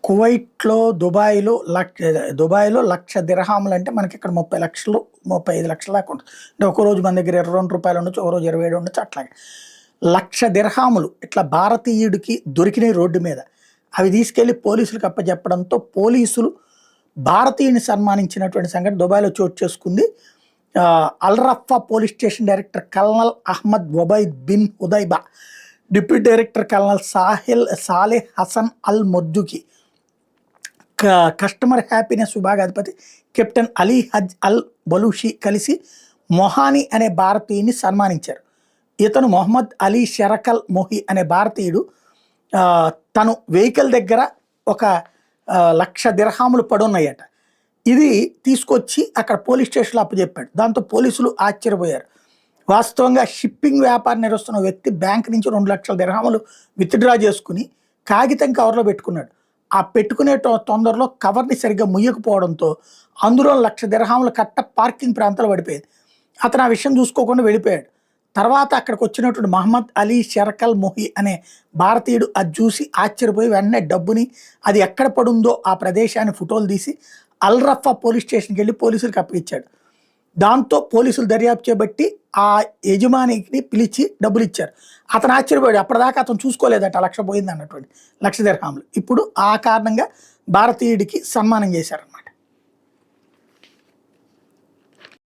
కువైట్‌లో, దుబాయ్‌లో 1,00,000 దిర్హాములు అంటే మనకి ఇక్కడ 30,00,000, 35,00,000 దాకా ఉంటుంది. అంటే ఒక రోజు మన దగ్గర రూ. 22 ఉండొచ్చు, ఒక రోజు 27 ఉండొచ్చు అట్లాగే. 1,00,000 దిర్హాములు ఇట్లా భారతీయుడికి దొరికినాయి రోడ్డు మీద. అవి తీసుకెళ్ళి పోలీసులకు అప్పజెప్పడంతో పోలీసులు భారతీయుడిని సన్మానించినటువంటి సంఘటన దుబాయ్‌లో చోటు చేసుకుంది. Al Rafa police station director colonel Ahmed Obaid bin Hudaiba, deputy director colonel Saleh Hassan Al Marzouqi, customer happiness విభాగాధిపతి captain Ali Haj Al Balushi కలిసి మొహానీ అనే భారతీయుని సన్మానించారు. ఇతను మొహమ్మద్ అలీ షరకల్ మొహి అనే భారతీయుడు తను వెహికల్ దగ్గర ఒక 1,00,000 దిర్హాములు పడున్నాయట. ఇది తీసుకొచ్చి అక్కడ పోలీస్ స్టేషన్లో అప్పచెప్పాడు. దాంతో పోలీసులు ఆశ్చర్యపోయారు. వాస్తవంగా షిప్పింగ్ వ్యాపారం నిర్వహిస్తున్న వ్యక్తి బ్యాంక్ నుంచి 2,00,000 దిర్హాములు విత్డ్రా చేసుకుని కాగితం కవర్లో పెట్టుకున్నాడు. ఆ పెట్టుకునే తొందరలో కవర్ని సరిగ్గా ముయ్యకపోవడంతో అందులో 1,00,000 దిర్హాముల కట్ట పార్కింగ్ ప్రాంతంలో పడిపోయేది. అతను ఆ విషయం చూసుకోకుండా వెళ్ళిపోయాడు. తర్వాత అక్కడికి వచ్చినటువంటి మహమ్మద్ అలీ షరకల్ మొహి అనే భారతీయుడు అది చూసి ఆశ్చర్యపోయి వెంటనే డబ్బుని అది ఎక్కడ పడుందో ఆ ప్రదేశాన్ని ఫోటోలు తీసి అల్ రఫా పోలీస్ స్టేషన్కి వెళ్ళి పోలీసులకు అప్పగించాడు. దాంతో పోలీసులు దర్యాప్తు చేపట్టి ఆ యజమానికి పిలిచి డబ్బులు ఇచ్చారు. అతను ఆశ్చర్యపోయాడు. అప్పటిదాకా అతను చూసుకోలేదట 1,00,000 పోయింది అన్నటువంటి 1,00,000 దిర్హాములు. ఇప్పుడు ఆ కారణంగా భారతీయుడికి సన్మానం చేశారు.